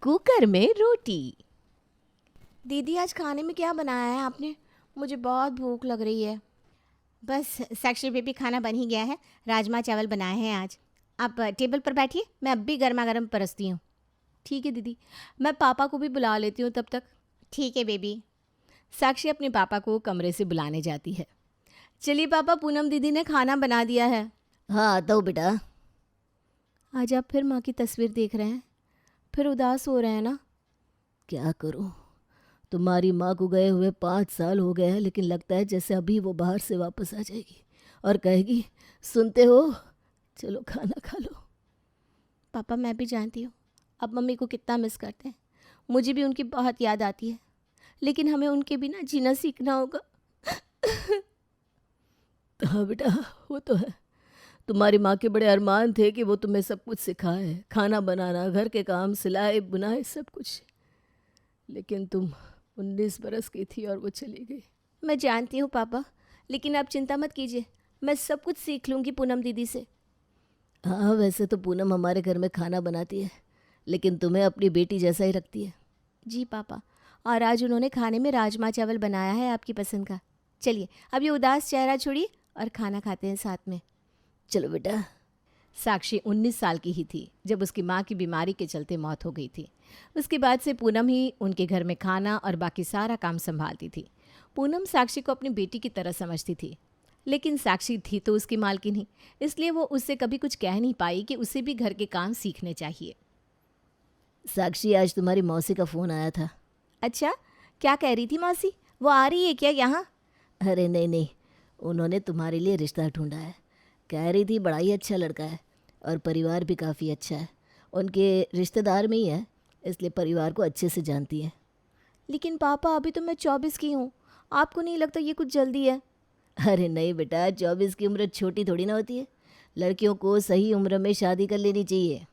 Cooker में रोटी। दीदी आज खाने में क्या बनाया है आपने? मुझे बहुत भूख लग रही है। बस साक्षी बेबी खाना बन ही गया है। राजमा चावल बनाए हैं आज। आप टेबल पर बैठिए, मैं अब भी गर्मा गर्म परसती हूँ। ठीक है दीदी, मैं पापा को भी बुला लेती हूँ तब तक। ठीक है बेबी। साक्षी अपने पापा को कमरे से बुलाने जाती है। चलिए पापा, पूनम दीदी ने खाना बना दिया है। हाँ आता हूँ बेटा। आज आप फिर माँ की तस्वीर देख रहे हैं, फिर उदास हो रहे हैं ना? क्या करूँ, तुम्हारी माँ को गए हुए 5 साल हो गए हैं, लेकिन लगता है जैसे अभी वो बाहर से वापस आ जाएगी और कहेगी, सुनते हो, चलो खाना खा लो। पापा मैं भी जानती हूँ अब मम्मी को कितना मिस करते हैं। मुझे भी उनकी बहुत याद आती है, लेकिन हमें उनके बिना जीना सीखना होगा। हाँ बेटा, वो तो है। तुम्हारी माँ के बड़े अरमान थे कि वो तुम्हें सब कुछ सिखाए, खाना बनाना, घर के काम, सिलाई बुनाई, सब कुछ। लेकिन तुम 19 बरस की थी और वो चली गई। मैं जानती हूँ पापा, लेकिन आप चिंता मत कीजिए, मैं सब कुछ सीख लूँगी पूनम दीदी से। हाँ वैसे तो पूनम हमारे घर में खाना बनाती है, लेकिन तुम्हें अपनी बेटी जैसा ही रखती है। जी पापा, और आज उन्होंने खाने में राजमा चावल बनाया है आपकी पसंद का। चलिए अब ये उदास चेहरा छोड़िए और खाना खाते हैं साथ में। चलो बेटा। साक्षी 19 साल की ही थी जब उसकी माँ की बीमारी के चलते मौत हो गई थी। उसके बाद से पूनम ही उनके घर में खाना और बाकी सारा काम संभालती थी। पूनम साक्षी को अपनी बेटी की तरह समझती थी, लेकिन साक्षी थी तो उसकी मालकिन ही, इसलिए वो उससे कभी कुछ कह नहीं पाई कि उसे भी घर के काम सीखने चाहिए। साक्षी आज तुम्हारी मौसी का फ़ोन आया था। अच्छा, क्या कह रही थी मौसी? वो आ रही है क्या यहाँ? अरे नहीं नहीं, उन्होंने तुम्हारे लिए रिश्ता ढूंढा है। कह रही थी बड़ा ही अच्छा लड़का है और परिवार भी काफ़ी अच्छा है। उनके रिश्तेदार में ही है, इसलिए परिवार को अच्छे से जानती है। लेकिन पापा अभी तो मैं 24 की हूँ, आपको नहीं लगता ये कुछ जल्दी है? अरे नहीं बेटा, 24 की उम्र छोटी थोड़ी ना होती है। लड़कियों को सही उम्र में शादी कर लेनी चाहिए।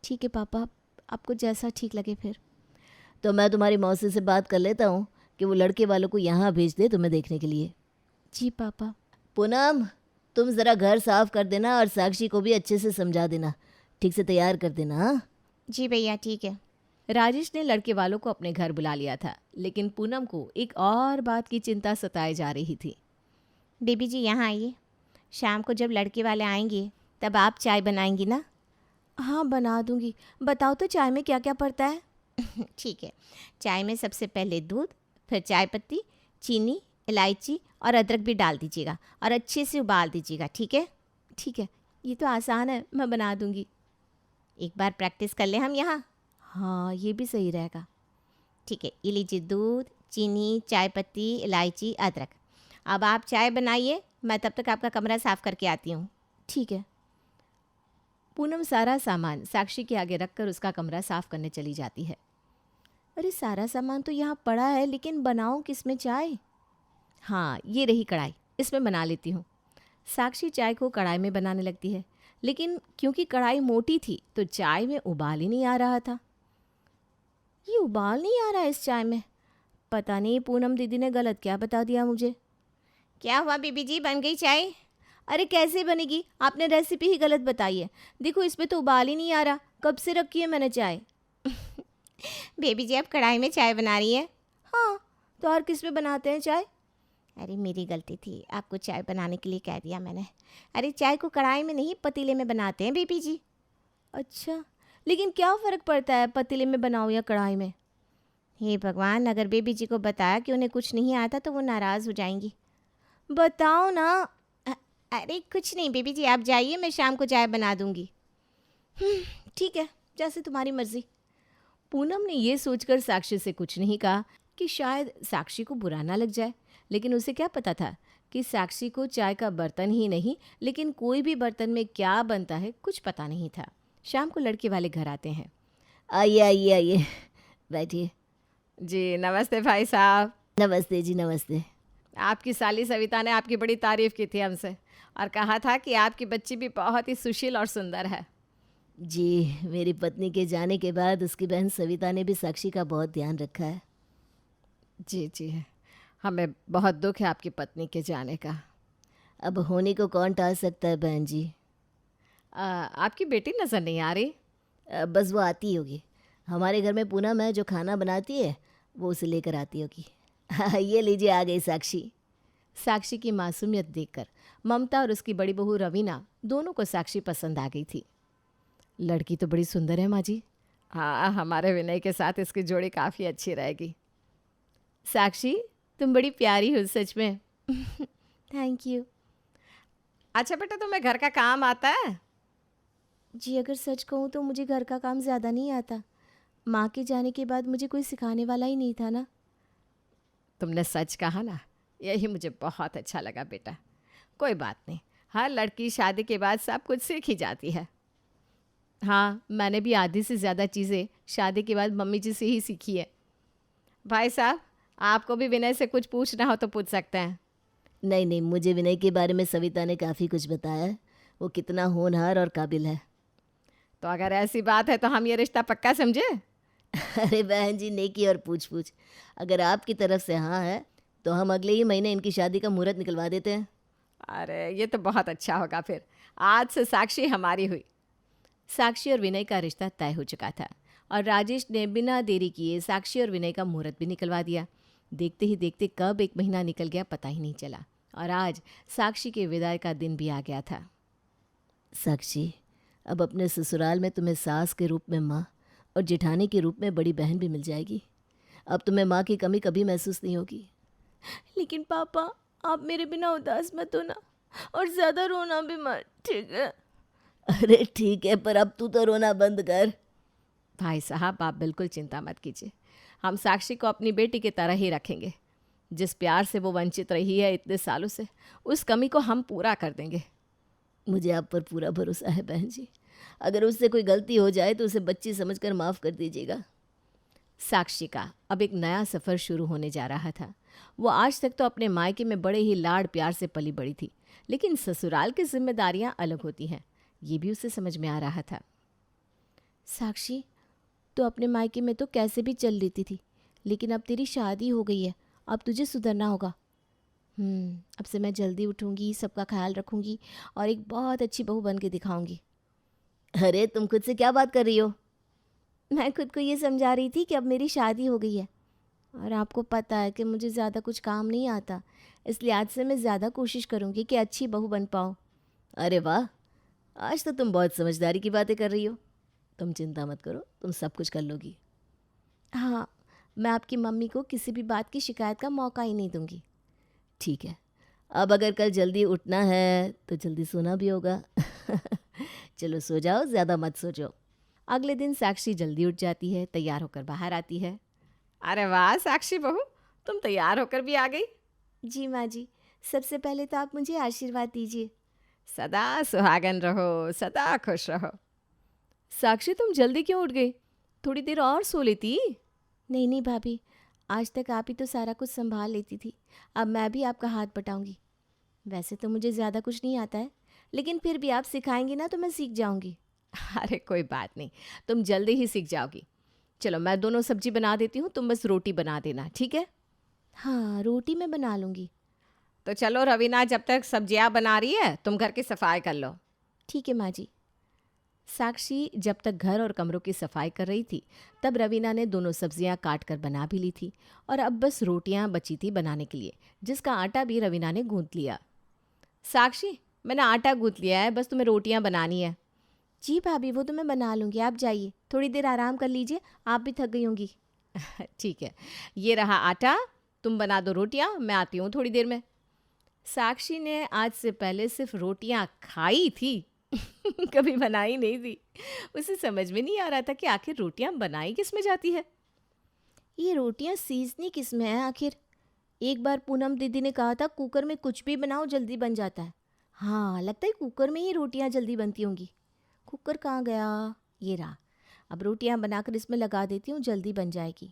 ठीक है पापा, आपको जैसा ठीक लगे फिर। तो मैं तुम्हारी मौसी से बात कर लेता हूँ कि वो लड़के वालों को यहाँ भेज दे तुम्हें देखने के लिए। जी पापा। पूनम, तुम ज़रा घर साफ कर देना और साक्षी को भी अच्छे से समझा देना, ठीक से तैयार कर देना। हाँ जी भैया ठीक है। राजेश ने लड़के वालों को अपने घर बुला लिया था, लेकिन पूनम को एक और बात की चिंता सताए जा रही थी। बेबी जी यहाँ आइए। शाम को जब लड़के वाले आएंगे तब आप चाय बनाएंगी ना? हाँ बना दूंगी। बताओ तो चाय में क्या क्या पड़ता है? ठीक है। चाय में सबसे पहले दूध, फिर चाय पत्ती, चीनी, इलायची और अदरक भी डाल दीजिएगा और अच्छे से उबाल दीजिएगा। ठीक है? ठीक है, ये तो आसान है, मैं बना दूंगी। एक बार प्रैक्टिस कर ले हम यहाँ। हाँ ये भी सही रहेगा। ठीक है, ये लीजिए दूध, चीनी, चाय पत्ती, इलायची, अदरक। अब आप चाय बनाइए, मैं तब तक आपका कमरा साफ़ करके आती हूँ। ठीक है। पूनम सारा सामान साक्षी के आगे रखकर उसका कमरा साफ करने चली जाती है। अरे सारा सामान तो यहाँ पड़ा है, लेकिन बनाऊँ किस में चाय? हाँ ये रही कढ़ाई, इसमें बना लेती हूँ। साक्षी चाय को कढ़ाई में बनाने लगती है, लेकिन क्योंकि कढ़ाई मोटी थी तो चाय में उबाल ही नहीं आ रहा था। ये उबाल नहीं आ रहा है इस चाय में। पता नहीं पूनम दीदी ने गलत क्या बता दिया मुझे। क्या हुआ बीबी जी, बन गई चाय? अरे कैसे बनेगी, आपने रेसिपी ही गलत बताई है। देखो इसमें तो उबाल ही नहीं आ रहा, कब से रखी है मैंने चाय। बेबी जी आप कढ़ाई में चाय बना रही है? हाँ, तो और किस में बनाते हैं चाय? अरे मेरी गलती थी, आपको चाय बनाने के लिए कह दिया मैंने। अरे चाय को कढ़ाई में नहीं पतीले में बनाते हैं बेबी जी। अच्छा, लेकिन क्या फ़र्क पड़ता है पतीले में बनाओ या कढ़ाई में? हे भगवान, अगर बेबी जी को बताया कि उन्हें कुछ नहीं आता तो वो नाराज़ हो जाएंगी। बताओ ना। अरे कुछ नहीं बेबी जी, आप जाइए, मैं शाम को चाय बना दूंगी। ठीक है, जैसे तुम्हारी मर्जी। पूनम ने ये सोचकर साक्षी से कुछ नहीं कहा कि शायद साक्षी को बुरा ना लग जाए, लेकिन उसे क्या पता था कि साक्षी को चाय का बर्तन ही नहीं, लेकिन कोई भी बर्तन में क्या बनता है कुछ पता नहीं था। शाम को लड़के वाले घर आते हैं। आइए आइए आइए, बैठिए। जी नमस्ते भाई साहब। नमस्ते जी, नमस्ते। आपकी साली सविता ने आपकी बड़ी तारीफ़ की थी हमसे और कहा था कि आपकी बच्ची भी बहुत ही सुशील और सुंदर है। जी, मेरी पत्नी के जाने के बाद उसकी बहन सविता ने भी साक्षी का बहुत ध्यान रखा है। जी जी, हमें बहुत दुख है आपकी पत्नी के जाने का। अब होने को कौन टाल सकता है बहन जी। आपकी बेटी नज़र नहीं आ रही। बस वो आती होगी। हमारे घर में पूनम है जो खाना बनाती है, वो उसे लेकर आती होगी। ये लीजिए आ गई साक्षी। साक्षी की मासूमियत देखकर ममता और उसकी बड़ी बहू रवीना दोनों को साक्षी पसंद आ गई थी। लड़की तो बड़ी सुंदर है माँ जी। हाँ, हमारे विनय के साथ इसकी जोड़ी काफ़ी अच्छी रहेगी। साक्षी, तुम बड़ी प्यारी हो सच में। Thank you. अच्छा बेटा, तुम्हें घर का काम आता है? जी अगर सच कहूँ तो मुझे घर का काम ज़्यादा नहीं आता। माँ के जाने के बाद मुझे कोई सिखाने वाला ही नहीं था ना। तुमने सच कहा ना, यही मुझे बहुत अच्छा लगा बेटा। कोई बात नहीं, हर लड़की शादी के बाद सब कुछ सीख ही जाती है। हाँ, मैंने भी आधी से ज़्यादा चीज़ें शादी के बाद मम्मी जी से ही सीखी है। भाई साहब, आपको भी विनय से कुछ पूछना हो तो पूछ सकते हैं। नहीं नहीं, मुझे विनय के बारे में सविता ने काफ़ी कुछ बताया है। वो कितना होनहार और काबिल है। तो अगर ऐसी बात है तो हम ये रिश्ता पक्का समझे? अरे बहन जी, नेकी और पूछ पूछ। अगर आपकी तरफ से हाँ है तो हम अगले ही महीने इनकी शादी का मुहूर्त निकलवा देते हैं। अरे ये तो बहुत अच्छा होगा। फिर आज से साक्षी हमारी हुई। साक्षी और विनय का रिश्ता तय हो चुका था और राजेश ने बिना देरी किए साक्षी और विनय का मुहूर्त भी निकलवा दिया। देखते ही देखते कब 1 महीना निकल गया पता ही नहीं चला और आज साक्षी के विदाई का दिन भी आ गया था। साक्षी, अब अपने ससुराल में तुम्हें सास के रूप में माँ और जेठानी के रूप में बड़ी बहन भी मिल जाएगी। अब तुम्हें माँ की कमी कभी महसूस नहीं होगी। लेकिन पापा, आप मेरे बिना उदास मत होना और ज़्यादा रोना भी मत, ठीक है? अरे ठीक है, पर अब तू तो रोना बंद कर। भाई साहब, आप बिल्कुल चिंता मत कीजिए। हम साक्षी को अपनी बेटी की तरह ही रखेंगे। जिस प्यार से वो वंचित रही है इतने सालों से, उस कमी को हम पूरा कर देंगे। मुझे आप पर पूरा भरोसा है बहन जी। अगर उससे कोई गलती हो जाए तो उसे बच्ची समझकर माफ़ कर दीजिएगा। साक्षी का अब एक नया सफ़र शुरू होने जा रहा था। वो आज तक तो अपने मायके में बड़े ही लाड प्यार से पली बड़ी थी, लेकिन ससुराल की जिम्मेदारियां अलग होती हैं, ये भी उसे समझ में आ रहा था। साक्षी, तो अपने मायके में तो कैसे भी चल लेती थी, लेकिन अब तेरी शादी हो गई है, अब तुझे सुधरना होगा। अब से मैं जल्दी उठूंगी, सबका ख्याल रखूंगी और एक बहुत अच्छी बहू बन के दिखाऊंगी। अरे तुम खुद से क्या बात कर रही हो? मैं खुद को ये समझा रही थी कि अब मेरी शादी हो गई है और आपको पता है कि मुझे ज़्यादा कुछ काम नहीं आता, इसलिए आज से मैं ज़्यादा कोशिश करूंगी कि अच्छी बहू बन पाऊँ। अरे वाह, आज तो तुम बहुत समझदारी की बातें कर रही हो। तुम चिंता मत करो, तुम सब कुछ कर लोगी। हाँ, मैं आपकी मम्मी को किसी भी बात की शिकायत का मौका ही नहीं दूंगी। ठीक है, अब अगर कल जल्दी उठना है तो जल्दी सोना भी होगा। चलो सो जाओ, ज़्यादा मत सोचो। अगले दिन साक्षी जल्दी उठ जाती है, तैयार होकर बाहर आती है। अरे वाह साक्षी बहू, तुम तैयार होकर भी आ गई। जी माँ जी, सबसे पहले तो आप मुझे आशीर्वाद दीजिए। सदा सुहागन रहो, सदा खुश रहो। साक्षी, तुम जल्दी क्यों उठ गई? थोड़ी देर और सो लेती। नहीं नहीं भाभी, आज तक आप ही तो सारा कुछ संभाल लेती थी, अब मैं भी आपका हाथ बटाऊंगी। वैसे तो मुझे ज़्यादा कुछ नहीं आता है, लेकिन फिर भी आप सिखाएंगी ना तो मैं सीख जाऊंगी। अरे कोई बात नहीं, तुम जल्दी ही सीख जाओगी। चलो मैं दोनों सब्जी बना देती हूँ, तुम बस रोटी बना देना, ठीक है? हाँ, रोटी मैं बना लूँगी। तो चलो रवीना, जब तक सब्जियाँ बना रही है तुम घर की सफाई कर लो। ठीक है माँ जी। साक्षी जब तक घर और कमरों की सफाई कर रही थी, तब रवीना ने दोनों सब्जियां काट कर बना भी ली थी और अब बस रोटियां बची थी बनाने के लिए, जिसका आटा भी रवीना ने गूंथ लिया। साक्षी, मैंने आटा गूंथ लिया है, बस तुम्हें रोटियां बनानी है। जी भाभी, वो तो मैं बना लूँगी, आप जाइए, थोड़ी देर आराम कर लीजिए, आप भी थक गई होंगी। ठीक है, ये रहा आटा, तुम बना दो रोटियां, मैं आती हूँ थोड़ी देर में। साक्षी ने आज से पहले सिर्फ रोटियां खाई थी, कभी बनाई नहीं थी। उसे समझ में नहीं आ रहा था कि आखिर रोटियां बनाई किस में जाती है। ये रोटियां सीजनी किस में है आखिर? एक बार पूनम दीदी ने कहा था कुकर में कुछ भी बनाओ जल्दी बन जाता है। हाँ, लगता है कुकर में ही रोटियां जल्दी बनती होंगी। कुकर कहाँ गया? ये रहा। अब रोटियां बनाकर इसमें लगा देती हूँ, जल्दी बन जाएगी।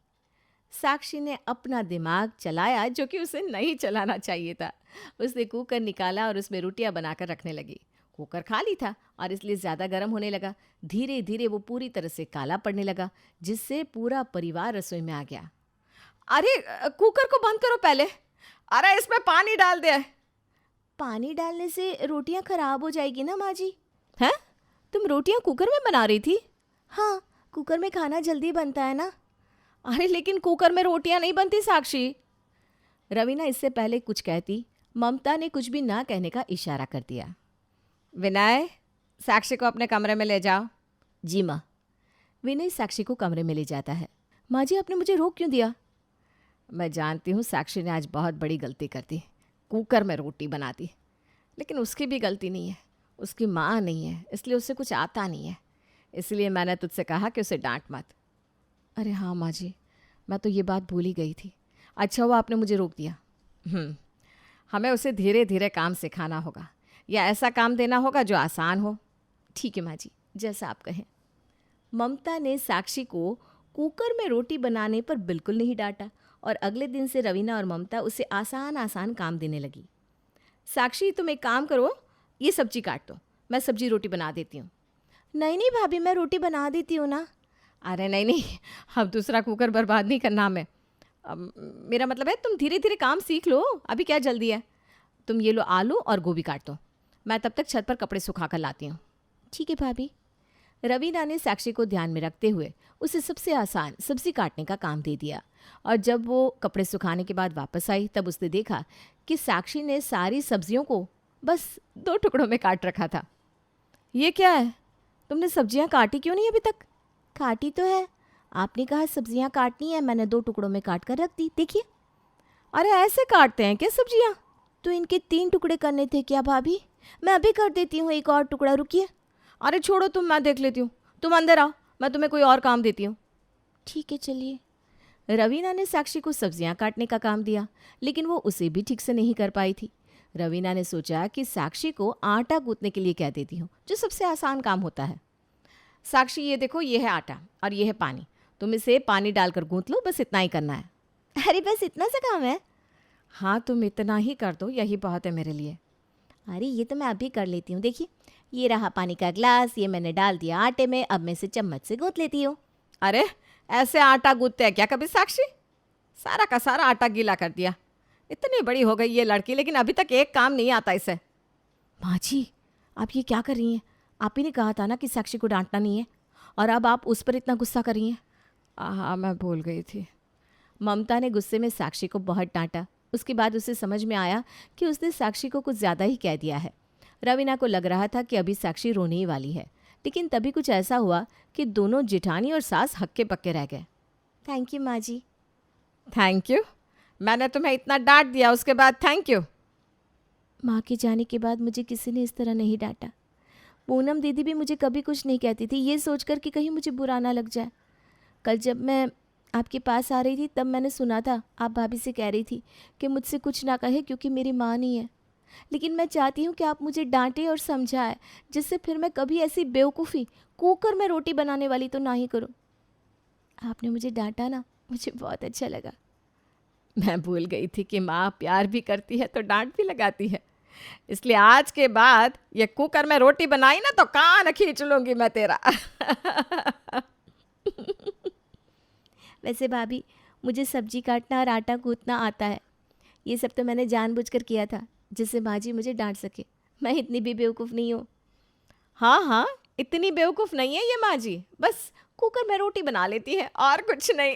साक्षी ने अपना दिमाग चलाया, जो कि उसे नहीं चलाना चाहिए था। उसने कुकर निकाला और उसमें रोटियां बनाकर रखने लगी। कुकर खाली था और इसलिए ज़्यादा गर्म होने लगा। धीरे धीरे वो पूरी तरह से काला पड़ने लगा, जिससे पूरा परिवार रसोई में आ गया। अरे कुकर को बंद करो पहले, अरे इसमें पानी डाल दे। पानी डालने से रोटियां खराब हो जाएगी ना माँ जी? हैं? तुम रोटियां कुकर में बना रही थी? हाँ, कुकर में खाना जल्दी बनता है ना। अरे लेकिन कुकर में रोटियां नहीं बनती साक्षी। रवीना इससे पहले कुछ कहती, ममता ने कुछ भी ना कहने का इशारा कर दिया। विनय, साक्षी को अपने कमरे में ले जाओ। जी माँ। विनय साक्षी को कमरे में ले जाता है। माँ जी, आपने मुझे रोक क्यों दिया? मैं जानती हूँ साक्षी ने आज बहुत बड़ी गलती कर दी, कुकर में रोटी बना दी, लेकिन उसकी भी गलती नहीं है, उसकी माँ नहीं है, इसलिए उसे कुछ आता नहीं है। इसलिए मैंने तुझसे कहा कि उसे डांट मत। अरे हाँ माँ जी, मैं तो ये बात भूल ही गई थी। अच्छा हुआ आपने मुझे रोक दिया। हमें उसे धीरे धीरे काम सिखाना होगा, या ऐसा काम देना होगा जो आसान हो। ठीक है माँ जी, जैसा आप कहें। ममता ने साक्षी को कुकर में रोटी बनाने पर बिल्कुल नहीं डांटा और अगले दिन से रवीना और ममता उसे आसान आसान काम देने लगी। साक्षी, तुम एक काम करो, ये सब्जी काट दो, मैं सब्जी रोटी बना देती हूँ। नहीं नहीं भाभी, मैं रोटी बना देती हूँ ना। अरे नहीं नहीं, अब दूसरा कुकर बर्बाद नहीं करना हमें। मेरा मतलब है तुम धीरे धीरे काम सीख लो, अभी क्या जल्दी है। तुम ये लो आलू और गोभी काट दो, मैं तब तक छत पर कपड़े सुखा कर लाती हूँ। ठीक है भाभी। रवीना ने साक्षी को ध्यान में रखते हुए उसे सबसे आसान सब्जी काटने का काम दे दिया, और जब वो कपड़े सुखाने के बाद वापस आई तब उसने देखा कि साक्षी ने सारी सब्जियों को बस 2 टुकड़ों में काट रखा था। ये क्या है, तुमने सब्जियां काटी क्यों नहीं अभी तक? काटी तो है, आपने कहा सब्जियां काटनी है, मैंने 2 टुकड़ों में काट कर रख दी, देखिए। अरे ऐसे काटते हैं क्या सब्जियां? तो इनके 3 टुकड़े करने थे क्या भाभी? मैं अभी कर देती हूँ एक और टुकड़ा, रुकिए। अरे छोड़ो तुम, मैं देख लेती हूँ, तुम अंदर आओ, मैं तुम्हें कोई और काम देती हूँ। ठीक है चलिए। रवीना ने साक्षी को सब्जियां काटने का काम दिया, लेकिन वो उसे भी ठीक से नहीं कर पाई थी। रवीना ने सोचा कि साक्षी को आटा गूंथने के लिए कह देती हूँ, जो सबसे आसान काम होता है। साक्षी, ये देखो, ये है आटा और ये है पानी, तुम इसे पानी डालकर गूंथ लो, बस इतना ही करना है। अरे बस इतना सा काम है? हाँ, तुम इतना ही कर दो, यही बहुत है मेरे लिए। अरे ये तो मैं अभी कर लेती हूँ, देखिए ये रहा पानी का ग्लास, ये मैंने डाल दिया आटे में, अब मैं इसे चम्मच से गूंथ लेती हूँ। अरे ऐसे आटा गूंथते हैं क्या कभी साक्षी? सारा का सारा आटा गीला कर दिया। इतनी बड़ी हो गई ये लड़की, लेकिन अभी तक एक काम नहीं आता इसे। माँ जी, आप ये क्या कर रही हैं? आप ही ने कहा था ना कि साक्षी को डांटना नहीं है, और अब आप उस पर इतना गुस्सा कर रही हैं। हाँ, मैं भूल गई थी। ममता ने गुस्से में साक्षी को बहुत डांटा। उसके बाद उसे समझ में आया कि उसने साक्षी को कुछ ज़्यादा ही कह दिया है। रवीना को लग रहा था कि अभी साक्षी रोने ही वाली है, लेकिन तभी कुछ ऐसा हुआ कि दोनों जेठानी और सास हक्के पक्के रह गए। थैंक यू माँ जी। Thank you? मैंने तुम्हें इतना डांट दिया, उसके बाद थैंक यू? माँ के जाने के बाद मुझे किसी ने इस तरह नहीं डांटा। पूनम दीदी भी मुझे कभी कुछ नहीं कहती थी, ये सोचकर कि कहीं मुझे बुरा ना लग जाए। कल जब मैं आपके पास आ रही थी तब मैंने सुना था आप भाभी से कह रही थी कि मुझसे कुछ ना कहे क्योंकि मेरी माँ नहीं है, लेकिन मैं चाहती हूँ कि आप मुझे डांटे और समझाए, जिससे फिर मैं कभी ऐसी बेवकूफ़ी कुकर में रोटी बनाने वाली तो ना ही करूँ। आपने मुझे डांटा ना, मुझे बहुत अच्छा लगा। मैं भूल गई थी कि माँ प्यार भी करती है तो डांट भी लगाती है, इसलिए आज के बाद ये कुकर में रोटी बनाई ना तो कान खींच लूंगी मैं तेरा। वैसे भाभी, मुझे सब्जी काटना और आटा गूंथना आता है। ये सब तो मैंने जानबूझकर किया था, जिससे माँ जी मुझे डांट सके। मैं इतनी भी बेवकूफ़ नहीं हूँ। हाँ हाँ, इतनी बेवकूफ़ नहीं है ये माँ जी, बस कुकर में रोटी बना लेती है और कुछ नहीं।